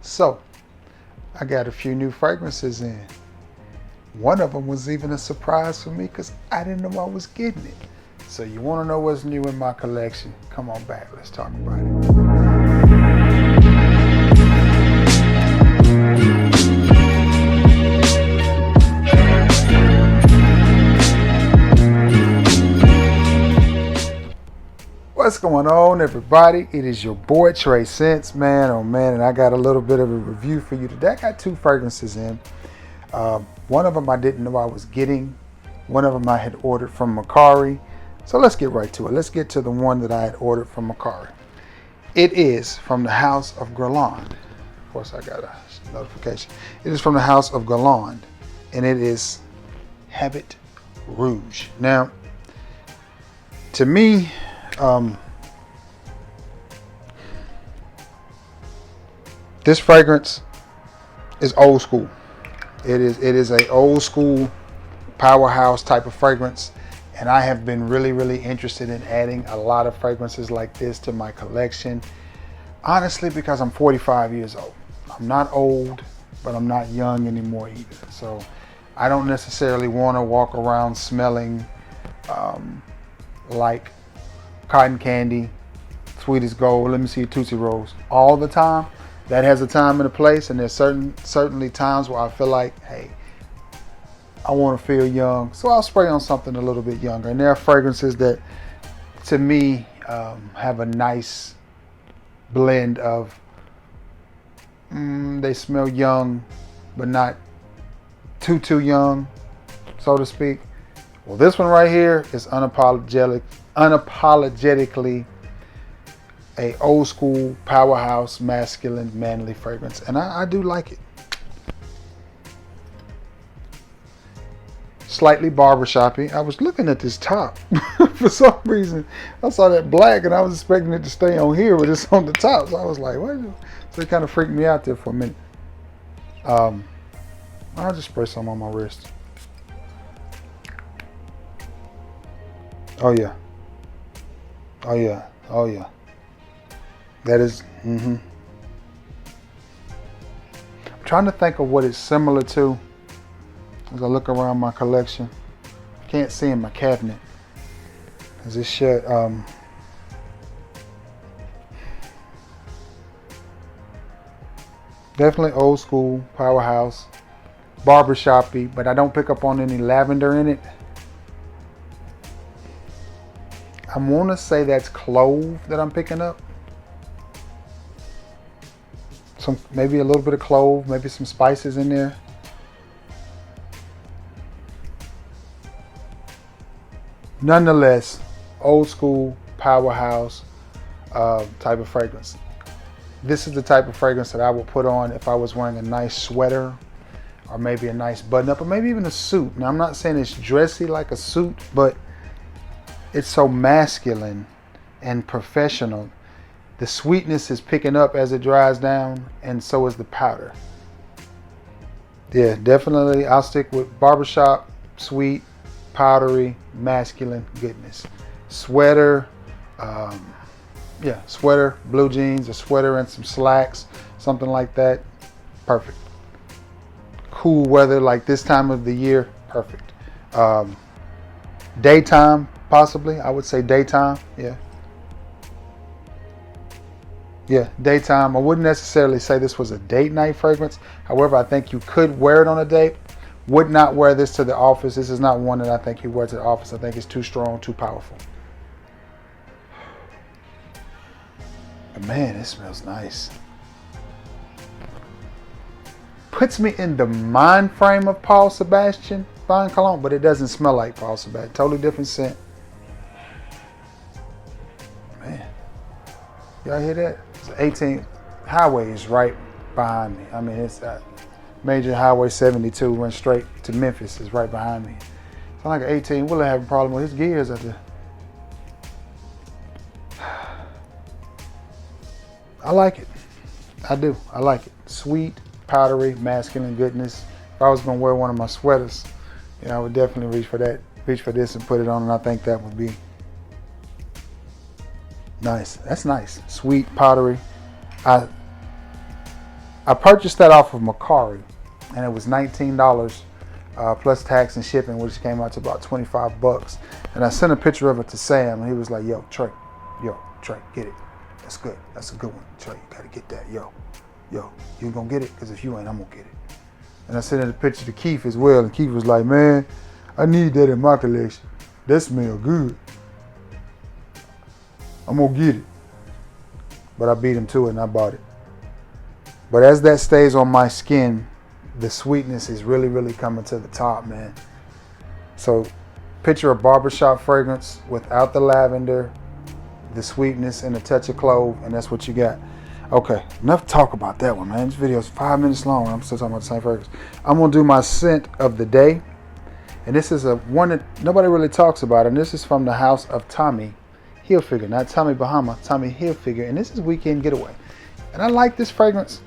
So I got a few new fragrances in. One of them was even a surprise for me because I didn't know I was getting it. So you want to know what's new in my collection? Come on back, let's talk about it. What's going on, everybody? It is your boy Trey Sense, man. Oh man, and I got a little bit of a review for you today. I got two fragrances in. One of them I didn't know I was getting. One of them I had ordered from Mercari. So let's get right to it. Let's get to the one that I had ordered from Mercari. It is from the House of Guerlain. Of course, I got a notification. It is from the House of Guerlain, and it is Habit Rouge. Now, to me, this fragrance is old school. It is a old school powerhouse type of fragrance, and I have been really interested in adding a lot of fragrances like this to my collection. Honestly, because I'm 45 years old. I'm not old, but I'm not young anymore either. So I don't necessarily want to walk around smelling like cotton candy, sweet as gold, let me see, Tootsie Rolls all the time. That has a time and a place, and there's certainly times where I feel like, hey, I want to feel young, so I'll spray on something a little bit younger. And there are fragrances that, to me, have a nice blend of, they smell young, but not too young, so to speak. Well, this one right here is unapologetically a old school powerhouse masculine manly fragrance, and I do like it. Slightly barbershoppy. I was looking at this top for some reason. I saw that black and I was expecting it to stay on here, but it's on the top, so I was like, what? So it kind of freaked me out there for a minute. I'll just spray some on my wrist. Oh yeah. Oh yeah. Oh yeah. That is, I'm trying to think of what it's similar to as I look around my collection. Can't see in my cabinet because it's shut. Definitely old school, powerhouse, barbershoppy, but I don't pick up on any lavender in it. I want to say that's clove that I'm picking up. Maybe a little bit of clove, maybe some spices in there. Nonetheless, old school powerhouse type of fragrance. This is the type of fragrance that I would put on if I was wearing a nice sweater, or maybe a nice button-up, or maybe even a suit. Now, I'm not saying it's dressy like a suit, but it's so masculine and professional. The sweetness is picking up as it dries down, and so is the powder. Yeah, definitely I'll stick with barbershop, sweet, powdery, masculine goodness. Sweater, sweater, blue jeans, a sweater and some slacks, something like that, perfect. Cool weather like this time of the year, perfect. Daytime, possibly, I would say daytime, yeah. Yeah, daytime. I wouldn't necessarily say this was a date night fragrance. However, I think you could wear it on a date. Would not wear this to the office. This is not one that I think you wear to the office. I think it's too strong, too powerful. But man, it smells nice. Puts me in the mind frame of Paul Sebastian Fine Cologne, but it doesn't smell like Paul Sebastian. Totally different scent. Man, y'all hear that? 18 highway is right behind me. I mean, it's major highway 72 runs straight to Memphis is right behind me. So like an 18 wheeler having a problem with his gears out there. I like it. I do. I like it. Sweet, powdery, masculine goodness. If I was gonna wear one of my sweaters, I would definitely reach for this and put it on, and I think that would be nice. That's nice. Sweet, powdery. I I purchased that off of Mercari, and it was $19 plus tax and shipping, which came out to about 25 bucks. And I sent a picture of it to Sam, and he was like, yo, Trey, get it. That's good. That's a good one. Trey, you gotta get that. Yo, you gonna get it? Because if you ain't, I'm gonna get it. And I sent a picture to Keith as well, and Keith was like, man, I need that in my collection. That smells good. I'm gonna get it. But I beat him to it and I bought it. But as that stays on my skin, the sweetness is really, really coming to the top, man. So picture a barbershop fragrance without the lavender, the sweetness, and a touch of clove, and that's what you got. Okay, enough talk about that one, man. This video is 5 minutes long and I'm still talking about the same fragrance. I'm gonna do my scent of the day. And this is a one that nobody really talks about, and this is from the house of Tommy Hilfiger, not Tommy Bahama, Tommy Hilfiger, and this is Weekend Getaway. And I like this fragrance.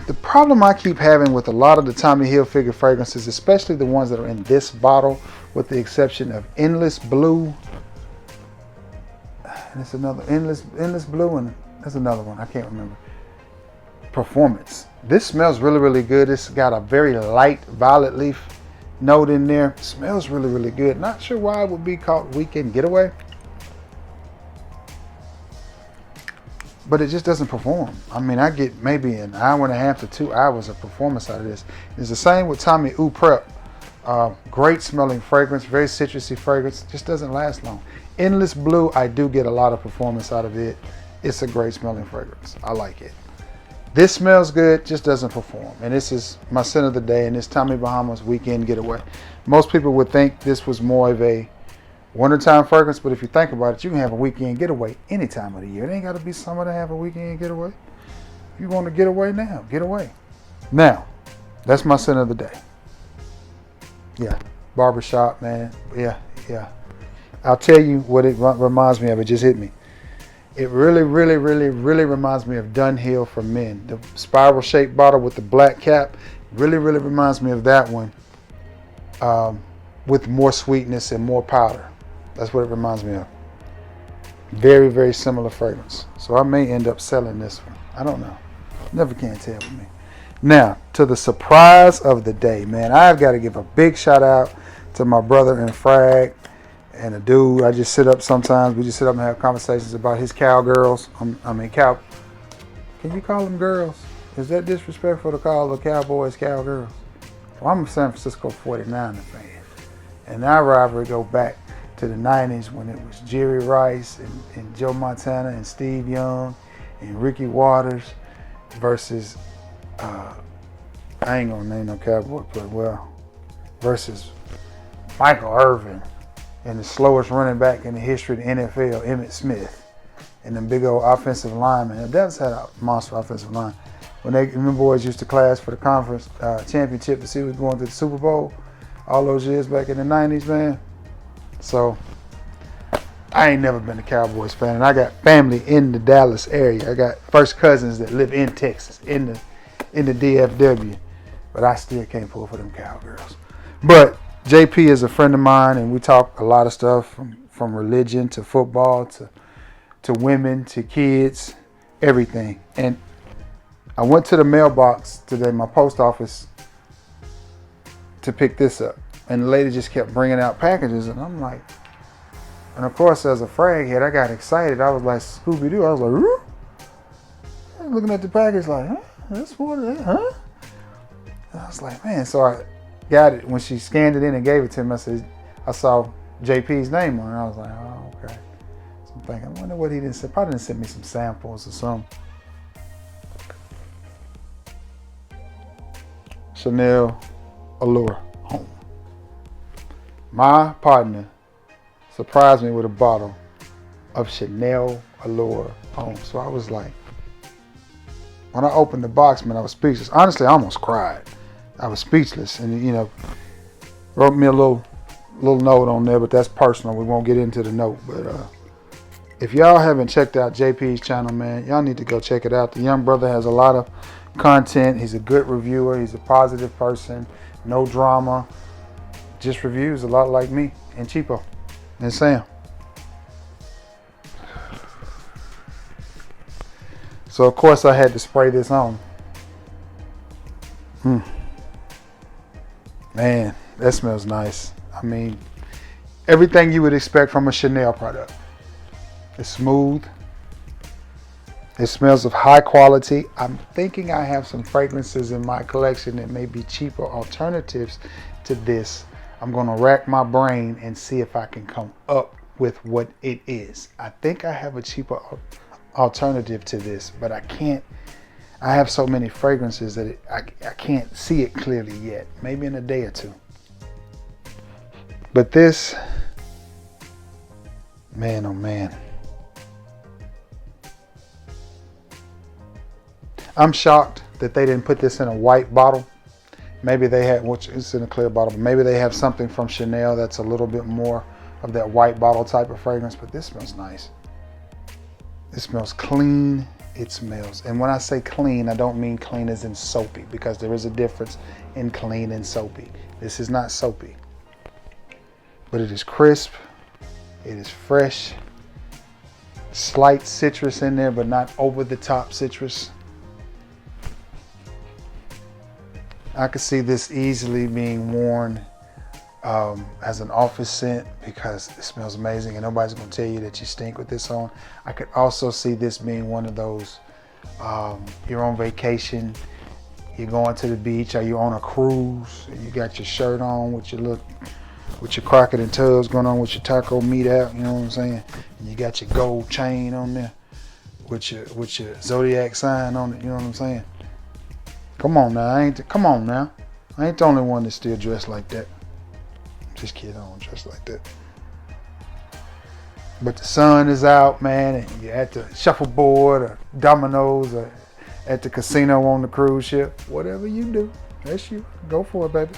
The problem I keep having with a lot of the Tommy Hilfiger fragrances, especially the ones that are in this bottle, with the exception of Endless Blue, and it's another Endless Blue, and there's another one, I can't remember. Performance. This smells really, really good. It's got a very light violet leaf note in there. Smells really, really good. Not sure why it would be called Weekend Getaway, but it just doesn't perform. I mean, I get maybe an hour and a half to 2 hours of performance out of this. It's the same with Tommy Eau Prep. Great smelling fragrance, very citrusy fragrance, just doesn't last long. Endless Blue, I do get a lot of performance out of it. It's a great smelling fragrance. I like it. This smells good, just doesn't perform. And this is my scent of the day, and it's Tommy Bahama's Weekend Getaway. Most people would think this was more of a wintertime fragrance, but if you think about it, you can have a weekend getaway any time of the year. It ain't got to be summer to have a weekend getaway. If you want to get away now, get away. Now, that's my scent of the day. Yeah, barbershop, man. Yeah. I'll tell you what it reminds me of. It just hit me. It really reminds me of Dunhill for men. The spiral shaped bottle with the black cap really reminds me of that one, with more sweetness and more powder. That's what it reminds me of. Very similar fragrance. So I may end up selling this one. I don't know. Never can tell with me. Now, to the surprise of the day, man. I've got to give a big shout out to my brother in Frag and a dude I just sit up sometimes. We just sit up and have conversations about his cowgirls. Can you call them girls? Is that disrespectful to call the Cowboys cowgirls? Well, I'm a San Francisco 49er fan. And our rivalry go back to the 90s when it was Jerry Rice and Joe Montana and Steve Young and Ricky Waters versus, I ain't gonna name no Cowboy player, versus Michael Irvin and the slowest running back in the history of the NFL, Emmitt Smith, and them big old offensive linemen. The Dallas had a monster offensive line. When them boys used to clash for the conference championship to see who was going to the Super Bowl all those years back in the 90s, man. So I ain't never been a Cowboys fan, and I got family in the Dallas area. I got first cousins that live in Texas, in the DFW, but I still can't pull for them Cowgirls. But JP is a friend of mine, and we talk a lot of stuff from religion to football to women to kids, everything. And I went to the mailbox today, my post office, to pick this up, and the lady just kept bringing out packages, and I'm like, and of course as a frag head, I got excited. I was like Scooby-Doo. I was like, Roo? I was looking at the package like, huh? That's what it is, huh? And I was like, man. So I got it. When she scanned it in and gave it to me, I saw JP's name on it. I was like, oh, okay. So I'm thinking, I wonder what he didn't say. Probably didn't send me some samples or something. Chanel Allure Home. My partner surprised me with a bottle of Chanel Allure Home. So I was like, when I opened the box, man, I was speechless. Honestly, I almost cried. I was speechless, and wrote me a little note on there, but that's personal. We won't get into the note. But if y'all haven't checked out JP's channel, man, y'all need to go check it out. The young brother has a lot of content. He's a good reviewer. He's a positive person. No drama. Just reviews a lot like me and Cheapo and Sam. So of course I had to spray this on. Man, that smells nice. I mean, everything you would expect from a Chanel product. It's smooth. It smells of high quality. I'm thinking I have some fragrances in my collection that may be cheaper alternatives to this. I'm gonna rack my brain and see if I can come up with what it is. I think I have a cheaper alternative to this, but I can't. I have so many fragrances that I can't see it clearly yet. Maybe in a day or two. But this, man, oh man. I'm shocked that they didn't put this in a white bottle. Maybe they had, which is in a clear bottle, but maybe they have something from Chanel that's a little bit more of that white bottle type of fragrance, but this smells nice. It smells clean. It smells, and when I say clean, I don't mean clean as in soapy, because there is a difference in clean and soapy. This is not soapy, but it is crisp. It is fresh. Slight citrus in there, but not over the top citrus. I could see this easily being worn as an office scent because it smells amazing and nobody's going to tell you that you stink with this on. I could also see this being one of those, you're on vacation, you're going to the beach, or you're on a cruise, and you got your shirt on with your Crockett and Tubbs going on with your taco meat out, you know what I'm saying? And you got your gold chain on there with your zodiac sign on it, you know what I'm saying? Come on now, I ain't the only one that's still dressed like that. Just kidding, I don't dress like that. But the sun is out, man, and you're at the shuffleboard or dominoes or at the casino on the cruise ship. Whatever you do, that's you. Go for it, baby.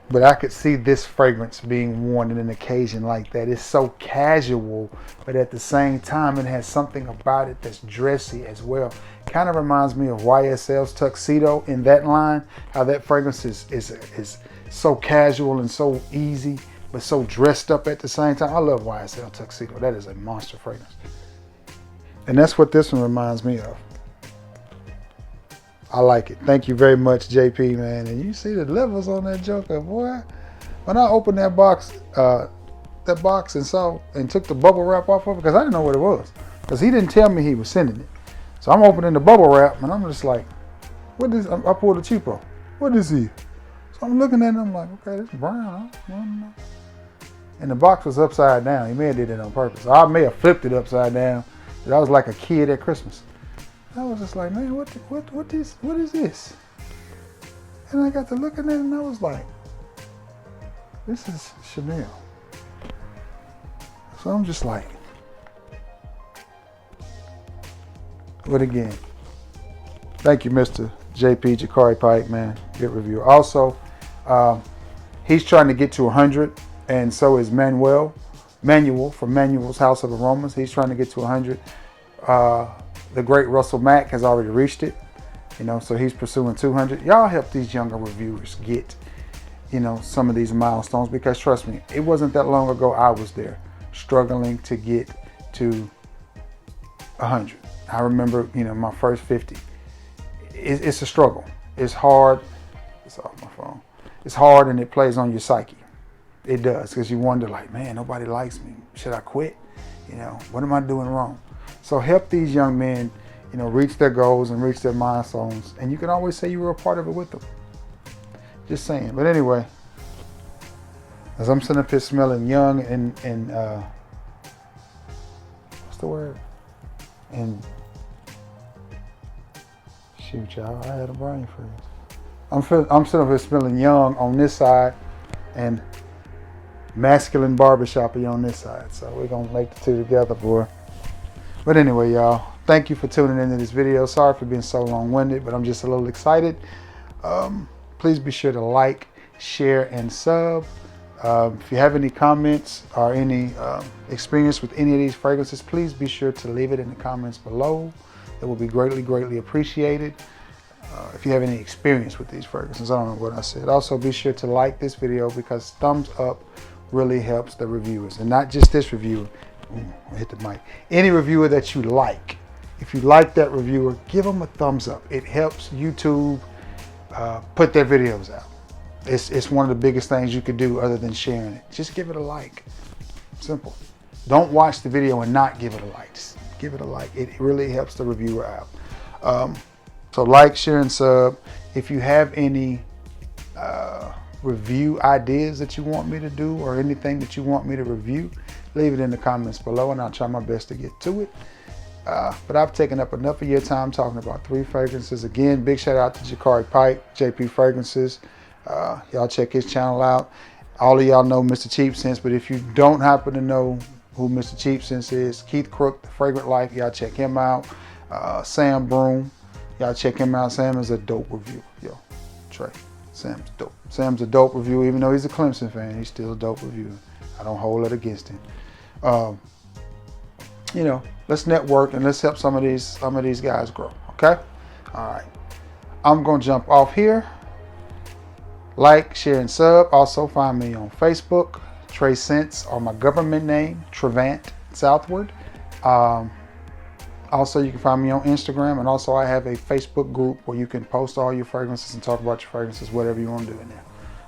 But I could see this fragrance being worn in an occasion like that. It's so casual, but at the same time, it has something about it that's dressy as well. Kind of reminds me of YSL's Tuxedo in that line. How that fragrance is so casual and so easy, but so dressed up at the same time. I love YSL Tuxedo. That is a monster fragrance. And that's what this one reminds me of. I like it. Thank you very much, JP, man. And you see the levels on that joker, boy. When I opened that box and took the bubble wrap off of it, because I didn't know what it was. Because he didn't tell me he was sending it. So I'm opening the bubble wrap and I'm just like, what is, I pulled a cheapo. What is he? So I'm looking at it and I'm like, okay, this brown. I don't know. And the box was upside down. He may have did it on purpose. I may have flipped it upside down. I was like a kid at Christmas. I was just like, man, what is this? And I got to looking at it and I was like, this is Chanel. So I'm just like, but again, thank you, Mr. JP Jakari Pike, man. Good review. Also, he's trying to get to 100, and so is Manuel from Manuel's House of Aromas. He's trying to get to 100. The great Russell Mack has already reached it, so he's pursuing 200. Y'all help these younger reviewers get, some of these milestones, because trust me, it wasn't that long ago I was there struggling to get to 100. I remember, my first 50. It's a struggle. It's hard. It's off my phone. It's hard, and it plays on your psyche. It does, because you wonder, like, man, nobody likes me. Should I quit? What am I doing wrong? So help these young men, reach their goals and reach their milestones. And you can always say you were a part of it with them. Just saying. But anyway, as I'm sitting up here smelling young and what's the word? And shoot, y'all, I had a brain freeze. I'm sitting up here smelling young on this side and masculine barbershoppy on this side. So we're gonna make the two together, boy. But anyway, y'all, thank you for tuning into this video. Sorry for being so long-winded, but I'm just a little excited. Please be sure to like, share, and sub. If you have any comments or any experience with any of these fragrances, please be sure to leave it in the comments below. It will be greatly, greatly appreciated. If you have any experience with these fragrances, I don't know what I said. Also, be sure to like this video, because thumbs up really helps the reviewers. And not just this reviewer. Ooh, I hit the mic. Any reviewer that you like, If you like that reviewer, give them a thumbs up. It helps YouTube put their videos out. It's one of the biggest things you could do other than sharing it. Just give it a like. Simple. Don't watch the video and not give it a like. Just give it a like. It really helps the reviewer out. So like, share, and sub. If you have any review ideas that you want me to do or anything that you want me to review, leave it in the comments below and I'll try my best to get to it. But I've taken up enough of your time talking about 3 fragrances. Again, big shout out to Jakari Pipe, JP Fragrances. Y'all check his channel out. All of y'all know Mr. Cheap Sense, but if you don't happen to know who Mr. Cheap Sense is, Keith Crook, The Fragrant Life, y'all check him out. Sam Broom, y'all check him out. Sam is a dope reviewer. Yo, Trey, Sam's dope. Sam's a dope reviewer. Even though he's a Clemson fan, he's still a dope reviewer. I don't hold it against him. You know, let's network and let's help some of these guys grow. Okay? All right. I'm gonna jump off here. Like, share, and sub. Also find me on Facebook, Trey Sense, or my government name, Trevant Southward. Also, you can find me on Instagram, and also I have a Facebook group where you can post all your fragrances and talk about your fragrances, whatever you want to do in there.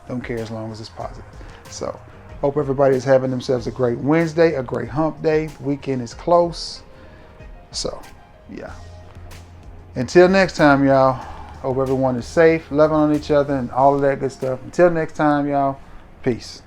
Don't care as long as it's positive. So, hope everybody is having themselves a great Wednesday, a great hump day. The weekend is close. So, yeah. Until next time, y'all. Hope everyone is safe, loving on each other, and all of that good stuff. Until next time, y'all. Peace.